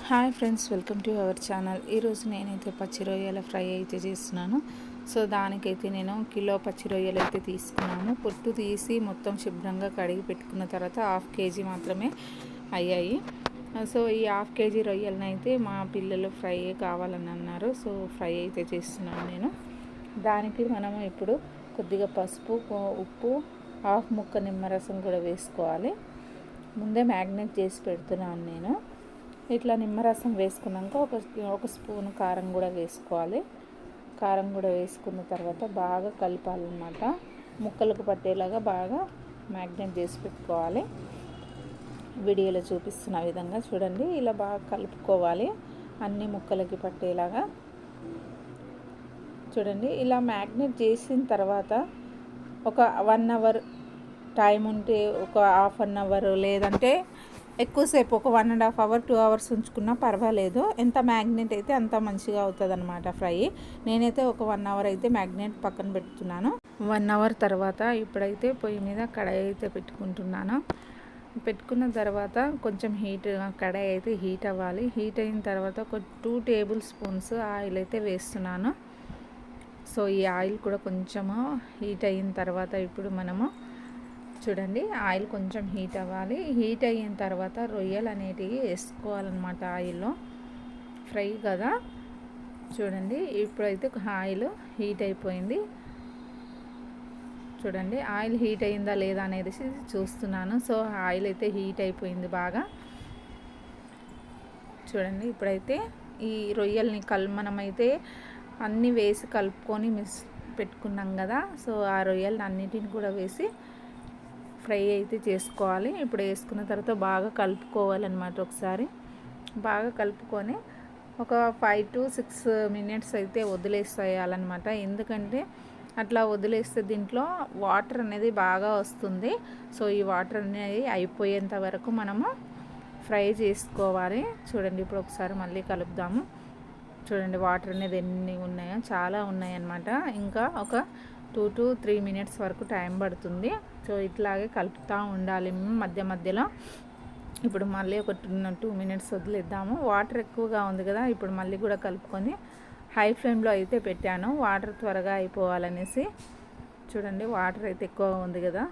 Hi friends, welcome to our channel. ఈరోజు నేనైతే పచ్చి రొయ్యల ఫ్రై అయితే చేస్తున్నాను. సో దానికైతే నేను కిలో పచ్చి రొయ్యలు అయితే తీసుకున్నాను. పొట్టు తీసి మొత్తం శుభ్రంగా కడిగి పెట్టుకున్న తర్వాత 1/2 కేజీ మాత్రమే అయ్యాయి. సో ఈ 1/2 కేజీ రొయ్యలను అయితే మా పిల్లలు ఫ్రై కావాలని అన్నారు. సో ఫ్రై అయితే చేస్తున్నాను నేను. దానికి మనము ఇప్పుడు కొద్దిగా పసుపు, ఉప్పు, 1/2 ముక్క నిమ్మరసం కూడా వేసుకోవాలి. ముందే మ్యాగ్నేట్ చేసి పెడుతున్నాను నేను. ఇట్లా నిమ్మరసం వేసుకున్నాక ఒక స్పూన్ కారం కూడా వేసుకోవాలి. కారం కూడా వేసుకున్న తర్వాత బాగా కలపాలన్నమాట. ముక్కలకు పట్టేలాగా బాగా మ్యాగ్నేట్ చేసి పెట్టుకోవాలి. వీడియోలో చూపిస్తున్న విధంగా చూడండి, ఇలా బాగా కలుపుకోవాలి అన్ని ముక్కలకి పట్టేలాగా. చూడండి, ఇలా మ్యాగ్నేట్ చేసిన తర్వాత ఒక 1 అవర్ టైం ఉంటే ఒక 1/2 అవర్, లేదంటే ఎక్కువసేపు ఒక 1.5 అవర్ 2 అవర్స్ ఉంచుకున్నా పర్వాలేదు. ఎంత మ్యాగ్నెట్ అయితే అంత మంచిగా అవుతుంది అనమాట ఫ్రై. నేనైతే ఒక 1 అవర్ అయితే మ్యాగ్నెట్ పక్కన పెడుతున్నాను. 1 అవర్ తర్వాత ఇప్పుడైతే పొయ్యి మీద కడాయి అయితే పెట్టుకుంటున్నాను. పెట్టుకున్న తర్వాత కొంచెం కడాయి అయితే హీట్ అవ్వాలి. హీట్ అయిన తర్వాత ఒక 2 టేబుల్ స్పూన్స్ ఆయిల్ అయితే వేస్తున్నాను. సో ఈ ఆయిల్ కూడా కొంచెము హీట్ అయిన తర్వాత ఇప్పుడు మనము చూడండి, ఆయిల్ కొంచెం హీట్ అవ్వాలి. హీట్ అయిన తర్వాత రొయ్యలు అనేటివి వేసుకోవాలన్నమాట. ఆయిల్లో ఫ్రై కదా. చూడండి, ఇప్పుడైతే ఆయిల్ హీట్ అయిపోయింది. చూడండి, ఆయిల్ హీట్ అయిందా లేదా అనేది చూస్తున్నాను. సో ఆయిల్ అయితే హీట్ అయిపోయింది బాగా. చూడండి, ఇప్పుడైతే ఈ రొయ్యల్ని మనమైతే అన్నీ వేసి కలుపుకొని పెట్టుకున్నాం కదా. సో ఆ రొయ్యల్ని అన్నిటిని కూడా వేసి ఫ్రై అయితే చేసుకోవాలి. ఇప్పుడు వేసుకున్న తర్వాత బాగా కలుపుకోవాలన్నమాట. ఒకసారి బాగా కలుపుకొని ఒక 5 to 6 minutes అయితే వదిలేసేయాలన్నమాట. ఎందుకంటే అట్లా వదిలేస్తే దీంట్లో వాటర్ అనేది బాగా వస్తుంది. సో ఈ వాటర్ అనేది అయిపోయేంత వరకు మనము ఫ్రై చేసుకోవాలి. చూడండి, ఇప్పుడు ఒకసారి మళ్ళీ కలుపుదాము. చూడండి, వాటర్ అనేది ఎన్ని ఉన్నాయో, చాలా ఉన్నాయన్నమాట. ఇంకా ఒక 2 to 3 minutes వరకు టైం పడుతుంది. సో ఇట్లాగే కలుపుతూ ఉండాలి మధ్య మధ్యలో. ఇప్పుడు మళ్ళీ ఒక 2 minutes వదిలేద్దాము. వాటర్ ఎక్కువగా ఉంది కదా, ఇప్పుడు మళ్ళీ కూడా కలుపుకొని హై ఫ్లేమ్లో అయితే పెట్టాను, వాటర్ త్వరగా అయిపోవాలనేసి. చూడండి, వాటర్ అయితే ఎక్కువ ఉంది కదా.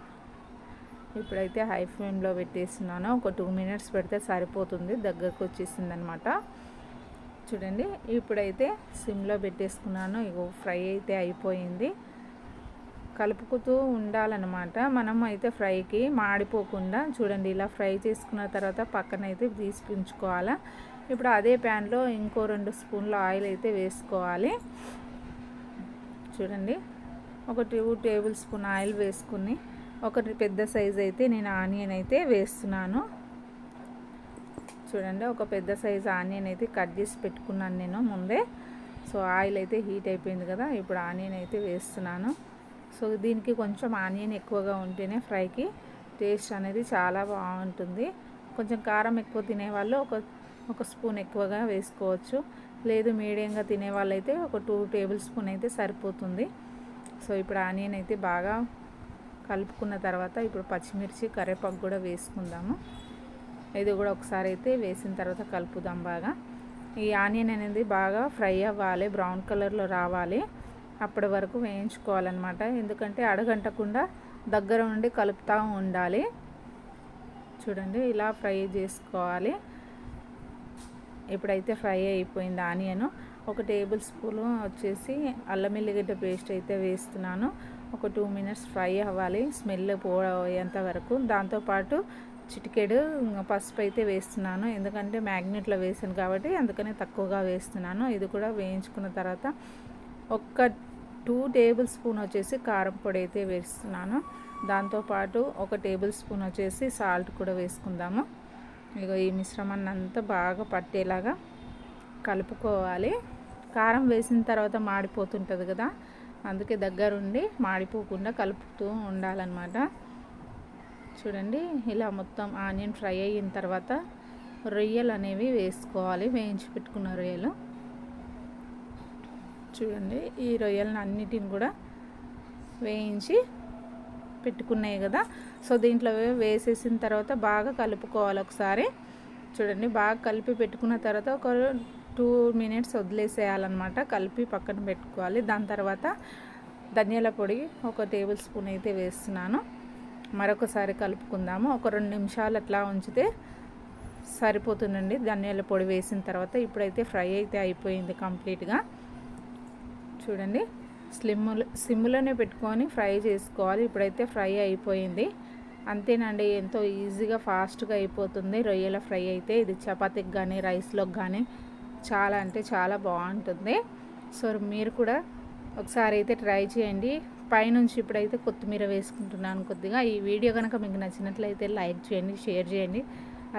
ఇప్పుడైతే హై ఫ్లేమ్లో పెట్టేస్తున్నాను. ఒక 2 minutes పెడితే సరిపోతుంది, దగ్గరకు వచ్చేసింది అనమాట. చూడండి, ఇప్పుడైతే సిమ్లో పెట్టేసుకున్నాను. ఇగో ఫ్రై అయితే అయిపోయింది. కలుపుకుతూ ఉండాలన్నమాట మనం అయితే ఫ్రైకి మాడిపోకుండా. చూడండి, ఇలా ఫ్రై చేసుకున్న తర్వాత పక్కన అయితే తీసి ఉంచుకోవాలి. ఇప్పుడు అదే ప్యాన్లో ఇంకో 2 స్పూన్ల ఆయిల్ అయితే వేసుకోవాలి. చూడండి, ఒక 2 టేబుల్ స్పూన్ ఆయిల్ వేసుకుని ఒకటి పెద్ద సైజ్ అయితే నేను ఆనియన్ అయితే వేస్తున్నాను. చూడండి, ఒక పెద్ద సైజు ఆనియన్ అయితే కట్ చేసి పెట్టుకున్నాను నేను ముందే. సో ఆయిల్ అయితే హీట్ అయిపోయింది కదా, ఇప్పుడు ఆనియన్ అయితే వేస్తున్నాను. సో దీనికి కొంచెం ఆనియన్ ఎక్కువగా ఉంటేనే ఫ్రైకి టేస్ట్ అనేది చాలా బాగుంటుంది. కొంచెం కారం ఎక్కువ తినేవాళ్ళు ఒక స్పూన్ ఎక్కువగా వేసుకోవచ్చు. లేదు మీడియంగా తినేవాళ్ళు అయితే ఒక 2 టేబుల్ స్పూన్ అయితే సరిపోతుంది. సో ఇప్పుడు ఆనియన్ అయితే బాగా కలుపుకున్న తర్వాత ఇప్పుడు పచ్చిమిర్చి, కరివేపాకు కూడా వేసుకుందాము. ఇది కూడా ఒకసారి అయితే వేసిన తర్వాత కలుపుదాం బాగా. ఈ ఆనియన్ అనేది బాగా ఫ్రై అవ్వాలి, బ్రౌన్ కలర్లో రావాలి. అప్పటి వరకు వేయించుకోవాలన్నమాట. ఎందుకంటే అడగంటకుండా దగ్గర నుండి కలుపుతూ ఉండాలి. చూడండి, ఇలా ఫ్రై చేసుకోవాలి. ఇప్పుడైతే ఫ్రై అయిపోయింది ఆనియన్. ఒక టేబుల్ స్పూన్ వచ్చేసి అల్లం ఎల్లిగడ్డ పేస్ట్ అయితే వేస్తున్నాను. ఒక 2 minutes ఫ్రై అవ్వాలి, స్మెల్ పోయేంత వరకు. దాంతోపాటు చిటికెడు పసుపు అయితే వేస్తున్నాను. ఎందుకంటే మ్యాగ్నెట్లో వేసాను కాబట్టి అందుకనే తక్కువగా వేస్తున్నాను. ఇది కూడా వేయించుకున్న తర్వాత ఒక 2 టేబుల్ స్పూన్ వచ్చేసి కారం పొడి అయితే వేస్తున్నాను. దాంతోపాటు ఒక టేబుల్ స్పూన్ వచ్చేసి సాల్ట్ కూడా వేసుకుందాము. ఇక ఈ మిశ్రమాన్ని అంతా బాగా పట్టేలాగా కలుపుకోవాలి. కారం వేసిన తర్వాత మాడిపోతుంటుంది కదా, అందుకే దగ్గరుండి మాడిపోకుండా కలుపుతూ ఉండాలన్నమాట. చూడండి, ఇలా మొత్తం ఆనియన్ ఫ్రై అయిన తర్వాత రొయ్యలు అనేవి వేసుకోవాలి, వేయించి పెట్టుకున్న రొయ్యలు. చూడండి, ఈ రొయ్యలను అన్నిటిని కూడా వేయించి పెట్టుకున్నాయి కదా. సో దీంట్లో వేసేసిన తర్వాత బాగా కలుపుకోవాలి ఒకసారి. చూడండి బాగా కలిపి పెట్టుకున్న తర్వాత ఒక 2 మినిట్స్ వదిలేసేయాలన్నమాట. కలిపి పక్కన పెట్టుకోవాలి. దాని తర్వాత ధనియాల పొడి ఒక టేబుల్ స్పూన్ అయితే వేస్తున్నాను. మరొకసారి కలుపుకుందాము. ఒక 2 నిమిషాలు అట్లా ఉంచితే సరిపోతుందండి ధనియాల పొడి వేసిన తర్వాత. ఇప్పుడైతే ఫ్రై అయితే అయిపోయింది కంప్లీట్గా. చూడండి సిమ్లోనే పెట్టుకొని ఫ్రై చేసుకోవాలి. ఇప్పుడైతే ఫ్రై అయిపోయింది. అంతేనండి, ఎంతో ఈజీగా ఫాస్ట్గా అయిపోతుంది రొయ్యల ఫ్రై అయితే. ఇది చపాతీకి కానీ రైస్లోకి కానీ చాలా అంటే చాలా బాగుంటుంది. సో మీరు కూడా ఒకసారి అయితే ట్రై చేయండి. పైనుంచి ఇప్పుడైతే కొత్తిమీర వేసుకుంటున్నాను కొద్దిగా. ఈ వీడియో కనుక మీకు నచ్చినట్లయితే లైక్ చేయండి, షేర్ చేయండి.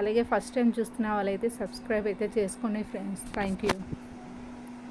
అలాగే ఫస్ట్ టైం చూస్తున్న వాళ్ళైతే సబ్స్క్రైబ్ అయితే చేసుకోండి ఫ్రెండ్స్. Thank you.